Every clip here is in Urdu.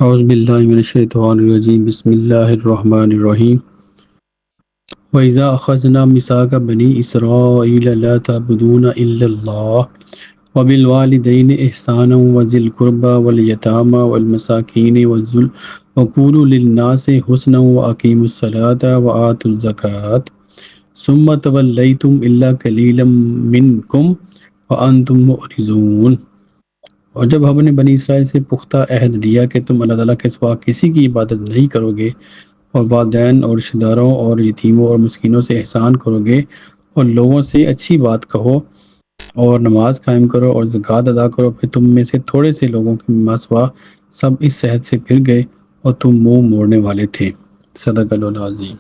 اعوذ باللہ من الشیطان الرجیم بسم اللہ الرحمن الرحیم وَإِذَا أَخَذْنَا مِيثَاقَ بَنِي إِسْرَائِيلَ لَا تَعْبُدُونَ إِلَّا اللَّهَ وَبِالْوَالِدَيْنِ إِحْسَانًا وَذِي الْقُرْبَى وَالْيَتَامَى وَالْمَسَاكِينِ وَقُولُوا لِلنَّاسِ حُسْنًا وَأَقِيمُوا الصَّلَاةَ وَآتُوا الزَّكَاةَ ثُمَّ تَوَلَّيْتُمْ إِلَّا قَلِيلًا مِّنكُمْ وَأَنْتُمْ مُعْرِضُونَ۔ اور جب ہم نے بنی اسرائیل سے پختہ عہد لیا کہ تم اللہ تعالیٰ کے سوا کسی کی عبادت نہیں کرو گے، اور والدین اور رشتہ داروں اور یتیموں اور مسکینوں سے احسان کرو گے، اور لوگوں سے اچھی بات کہو، اور نماز قائم کرو اور زکوٰۃ ادا کرو، پھر تم میں سے تھوڑے سے لوگوں کے ماسوا سب اس عہد سے پھر گئے اور تم منہ موڑنے والے تھے۔ صدق اللہ العظیم۔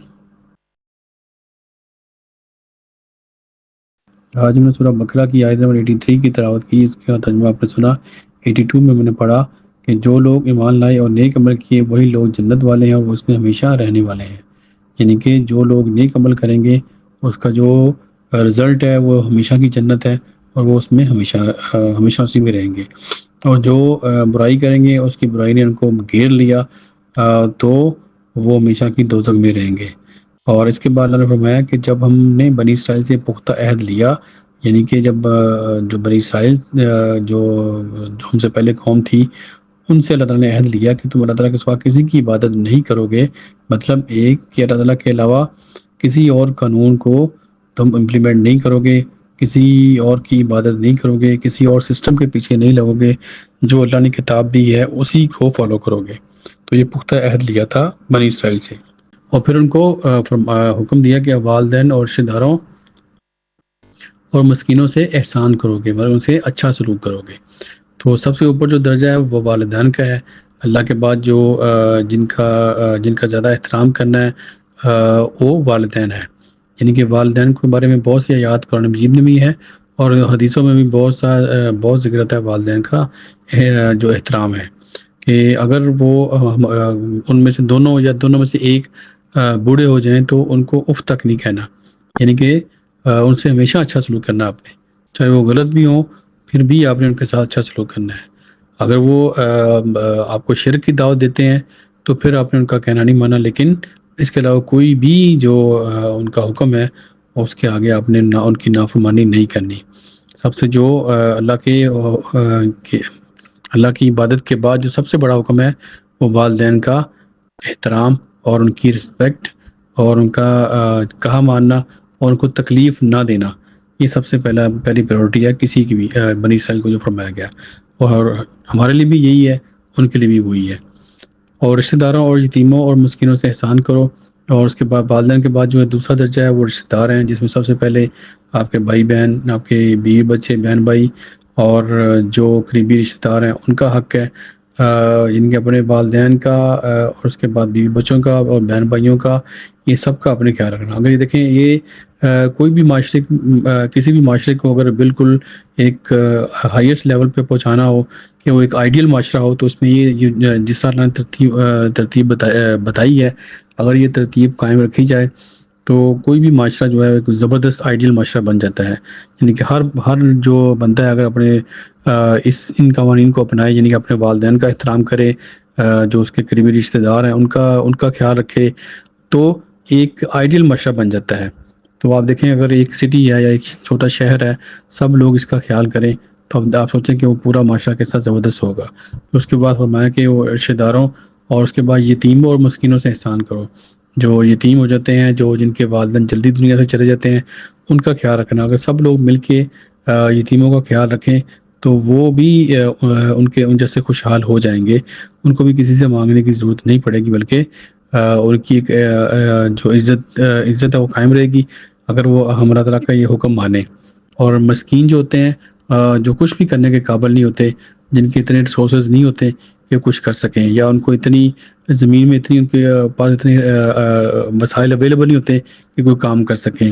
آج ہم نے سورہ بقرہ کی آیت نمبر 83 کی تلاوت کی، اس کا ترجمہ آپ نے سنا۔ 82 میں نے پڑھا کہ جو لوگ ایمان لائے اور نیک عمل کیے وہی لوگ جنت والے ہیں اور وہ اس میں ہمیشہ رہنے والے ہیں۔ یعنی کہ جو لوگ نیک عمل کریں گے اس کا جو رزلٹ ہے وہ ہمیشہ کی جنت ہے، اور وہ اس میں ہمیشہ اسی میں رہیں گے۔ اور جو برائی کریں گے، اس کی برائی نے ان کو گھیر لیا تو وہ ہمیشہ کی دوزخ میں رہیں گے۔ اور اس کے بعد اللہ نے فرمایا کہ جب ہم نے بنی اسرائیل سے پختہ عہد لیا، یعنی کہ جب جو بنی اسرائیل جو ہم سے پہلے قوم تھی، ان سے اللہ تعالیٰ نے عہد لیا کہ تم اللہ تعالیٰ کے سوا کسی کی عبادت نہیں کرو گے، مطلب ایک کہ اللہ تعالیٰ کے علاوہ کسی اور قانون کو تم امپلیمنٹ نہیں کرو گے، کسی اور کی عبادت نہیں کرو گے، کسی اور سسٹم کے پیچھے نہیں لگو گے، جو اللہ نے کتاب دی ہے اسی کو فالو کرو گے۔ تو یہ پختہ عہد لیا تھا بنی اسرائیل سے، اور پھر ان کو حکم دیا کہ والدین اور رشتہ داروں اور مسکینوں سے احسان کرو گے، مطلب ان سے اچھا سلوک کرو گے۔ تو سب سے اوپر جو درجہ ہے وہ والدین کا ہے۔ اللہ کے بعد جو جن کا زیادہ احترام کرنا ہے وہ والدین ہے۔ یعنی کہ والدین کے بارے میں بہت سی آیات قرآن مجید میں بھی ہے، اور حدیثوں میں بھی بہت ذکر آتا ہے والدین کا جو احترام ہے، کہ اگر وہ ان میں سے دونوں یا دونوں میں سے ایک بوڑھے ہو جائیں تو ان کو اف تک نہیں کہنا، یعنی کہ ان سے ہمیشہ اچھا سلوک کرنا آپ نے، چاہے وہ غلط بھی ہوں پھر بھی آپ نے ان کے ساتھ اچھا سلوک کرنا ہے۔ اگر وہ آپ کو شرک کی دعوت دیتے ہیں تو پھر آپ نے ان کا کہنا نہیں مانا، لیکن اس کے علاوہ کوئی بھی جو ان کا حکم ہے اس کے آگے آپ نے ان کی نافرمانی نہیں کرنی۔ سب سے جو اللہ کی عبادت کے بعد جو سب سے بڑا حکم ہے وہ والدین کا احترام اور ان کی رسپیکٹ اور ان کا کہا ماننا اور ان کو تکلیف نہ دینا، یہ سب سے پہلی پریورٹی ہے کسی کی بھی، بنی اسرائیل کو جو فرمایا گیا، اور ہمارے لیے بھی یہی ہے، ان کے لیے بھی وہی ہے۔ اور رشتہ داروں اور یتیموں اور مسکینوں سے احسان کرو، اور اس کے بعد والدین کے بعد جو ہے دوسرا درجہ ہے وہ رشتہ دار ہیں، جس میں سب سے پہلے آپ کے بھائی بہن، آپ کے بیوی بچے، بہن بھائی، اور جو قریبی رشتہ دار ہیں ان کا حق ہے، ان کے اپنے والدین کا اور اس کے بعد بیوی بچوں کا اور بہن بھائیوں کا، یہ سب کا اپنے خیال رکھنا۔ اگر یہ دیکھیں یہ کوئی بھی معاشرے کسی بھی معاشرے کو اگر بالکل ایک ہائیسٹ لیول پہ پہنچانا ہو کہ وہ ایک آئیڈیل معاشرہ ہو، تو اس میں یہ جس طرح ترتیب بتائی ہے، اگر یہ ترتیب قائم رکھی جائے تو کوئی بھی معاشرہ جو ہے ایک زبردست آئیڈیل معاشرہ بن جاتا ہے۔ یعنی کہ ہر جو بندہ ہے اگر اپنے ان قوانین کو اپنائے، یعنی کہ اپنے والدین کا احترام کرے، جو اس کے قریبی رشتہ دار ہیں ان کا خیال رکھے، تو ایک آئیڈیل معاشرہ بن جاتا ہے۔ تو آپ دیکھیں اگر ایک سٹی ہے یا ایک چھوٹا شہر ہے، سب لوگ اس کا خیال کریں تو اب آپ سوچیں کہ وہ پورا معاشرہ کے ساتھ زبردست ہوگا۔ اس کے بعد فرمایا کہ وہ رشتہ داروں اور اس کے بعد یتیموں اور مسکینوں سے احسان کرو۔ جو یتیم ہو جاتے ہیں، جن کے والدین جلدی دنیا سے چلے جاتے ہیں، ان کا خیال رکھنا۔ اگر سب لوگ مل کے یتیموں کا خیال رکھیں تو وہ بھی ان جیسے خوشحال ہو جائیں گے، ان کو بھی کسی سے مانگنے کی ضرورت نہیں پڑے گی، بلکہ ان کی ایک جو عزت ہے وہ قائم رہے گی اگر وہ اللہ تعالیٰ کا یہ حکم مانے۔ اور مسکین جو ہوتے ہیں، جو کچھ بھی کرنے کے قابل نہیں ہوتے، جن کے اتنے ریسورسز نہیں ہوتے کہ کچھ کر سکیں، یا ان کو اتنی زمین میں ان کے پاس اتنے وسائل اویلیبل نہیں ہوتے کہ کوئی کام کر سکیں،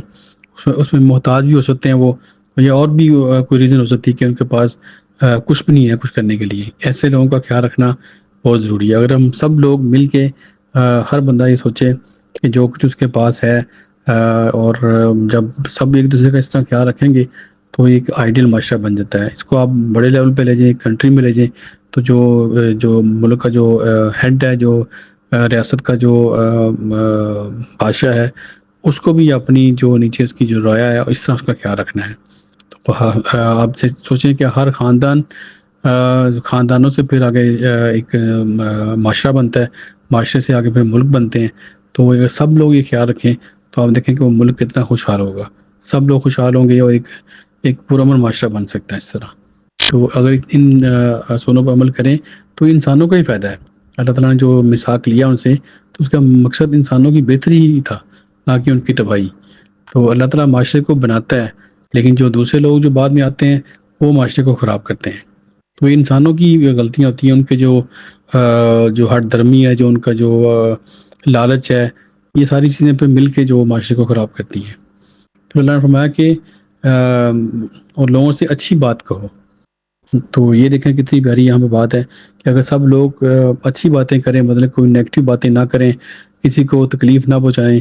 اس میں محتاج بھی ہو سکتے ہیں وہ، یا اور بھی کوئی ریزن ہو سکتی ہے کہ ان کے پاس کچھ بھی نہیں ہے کچھ کرنے کے لیے۔ ایسے لوگوں کا خیال رکھنا بہت ضروری ہے۔ اگر ہم سب لوگ مل کے ہر بندہ یہ سوچے کہ جو کچھ اس کے پاس ہے، اور جب سب ایک دوسرے کا اس طرح خیال رکھیں گے تو ایک آئیڈیل معاشرہ بن جاتا ہے۔ اس کو آپ بڑے لیول پہ لے جائیں، کنٹری میں لے جائیں، تو جو ملک کا جو ہیڈ ہے، جو ریاست کا جو بادشاہ ہے، اس کو بھی اپنی جو نیچے اس کی جو رعایا ہے اس طرح اس کا خیال رکھنا ہے۔ تو آپ سے سوچیں کہ ہر خاندانوں سے پھر آگے ایک معاشرہ بنتا ہے، معاشرے سے آگے پھر ملک بنتے ہیں۔ تو اگر سب لوگ یہ خیال رکھیں تو آپ دیکھیں کہ وہ ملک کتنا خوشحال ہوگا، سب لوگ خوشحال ہوں گے اور ایک پرامن معاشرہ بن سکتا ہے اس طرح۔ تو اگر ان اصولوں پر عمل کریں تو انسانوں کا ہی فائدہ ہے۔ اللہ تعالیٰ نے جو میثاق لیا ان سے، تو اس کا مقصد انسانوں کی بہتری ہی تھا، نہ کہ ان کی تباہی۔ تو اللہ تعالیٰ معاشرے کو بناتا ہے، لیکن جو دوسرے لوگ جو بعد میں آتے ہیں وہ معاشرے کو خراب کرتے ہیں۔ تو یہ انسانوں کی غلطیاں ہوتی ہیں، ان کے جو ہٹ درمی ہے، جو ان کا جو لالچ ہے، یہ ساری چیزیں پہ مل کے جو معاشرے کو خراب کرتی ہیں۔ تو اللہ نے فرمایا کہ اور لوگوں سے اچھی بات کہو۔ تو یہ دیکھیں کتنی پیاری یہاں پہ بات ہے کہ اگر سب لوگ اچھی باتیں کریں، مطلب کوئی نیگیٹو باتیں نہ کریں، کسی کو تکلیف نہ پہنچائیں،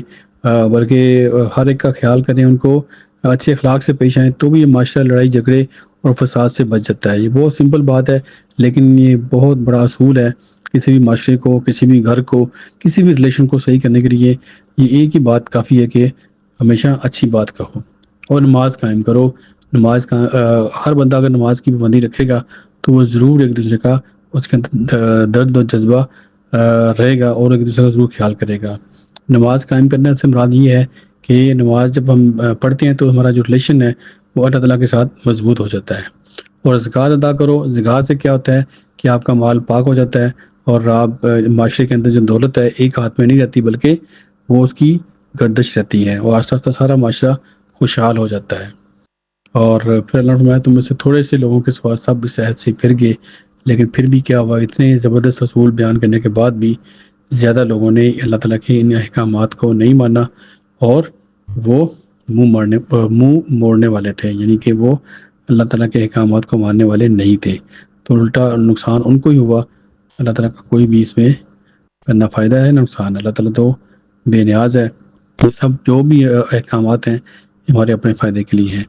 بلکہ ہر ایک کا خیال کریں، ان کو اچھے اخلاق سے پیش آئیں، تو بھی یہ معاشرہ لڑائی جھگڑے اور فساد سے بچ جاتا ہے۔ یہ بہت سمپل بات ہے، لیکن یہ بہت بڑا اصول ہے۔ کسی بھی معاشرے کو، کسی بھی گھر کو، کسی بھی ریلیشن کو صحیح کرنے کے لیے یہ ایک ہی بات کافی ہے کہ ہمیشہ اچھی بات کہو اور نماز قائم کرو۔ نماز کا ہر بندہ اگر نماز کی پابندی رکھے گا تو وہ ضرور ایک دوسرے کا اس کے درد و جذبہ رہے گا اور ایک دوسرے کا ضرور خیال کرے گا۔ نماز قائم کرنے سے مراد یہ ہے کہ نماز جب ہم پڑھتے ہیں تو ہمارا جو ریلیشن ہے وہ اللہ تعالیٰ کے ساتھ مضبوط ہو جاتا ہے۔ اور زکوٰۃ ادا کرو۔ زکوٰۃ سے کیا ہوتا ہے کہ آپ کا مال پاک ہو جاتا ہے اور آپ معاشرے کے اندر جو دولت ہے ایک ہاتھ میں نہیں رہتی، بلکہ وہ اس کی گردش رہتی ہے اور آہستہ آہستہ سارا معاشرہ خوشحال ہو جاتا ہے۔ اور پھر اللہ نے فرمایا تم میں سے تھوڑے سے لوگوں کے سوا سب اس صحت سے پھر گئے، لیکن پھر بھی کیا ہوا، اتنے زبردست اصول بیان کرنے کے بعد بھی زیادہ لوگوں نے اللہ تعالیٰ کے ان احکامات کو نہیں مانا اور وہ منہ موڑنے والے تھے، یعنی کہ وہ اللہ تعالیٰ کے احکامات کو ماننے والے نہیں تھے۔ تو الٹا نقصان ان کو ہی ہوا، اللہ تعالیٰ کا کوئی بھی اس میں نہ فائدہ ہے نہ نقصان۔ اللہ تعالیٰ تو بے نیاز ہے، یہ سب جو بھی احکامات ہیں ہمارے اپنے فائدے کے لیے ہیں۔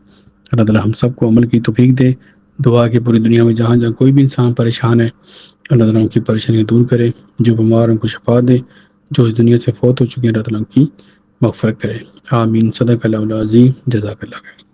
اللہ تعالیٰ ہم سب کو عمل کی توفیق دے۔ دعا کہ پوری دنیا میں جہاں جہاں کوئی بھی انسان پریشان ہے، اللہ تعالیٰ ان کی پریشانیاں دور کرے، جو بیمار ان کو شفا دے، جو اس دنیا سے فوت ہو چکے ہیں اللہ تعالیٰ ان کی مغفرت کرے۔ آمین۔ صدق اللہ العظیم۔ جزاک اللہ خیر۔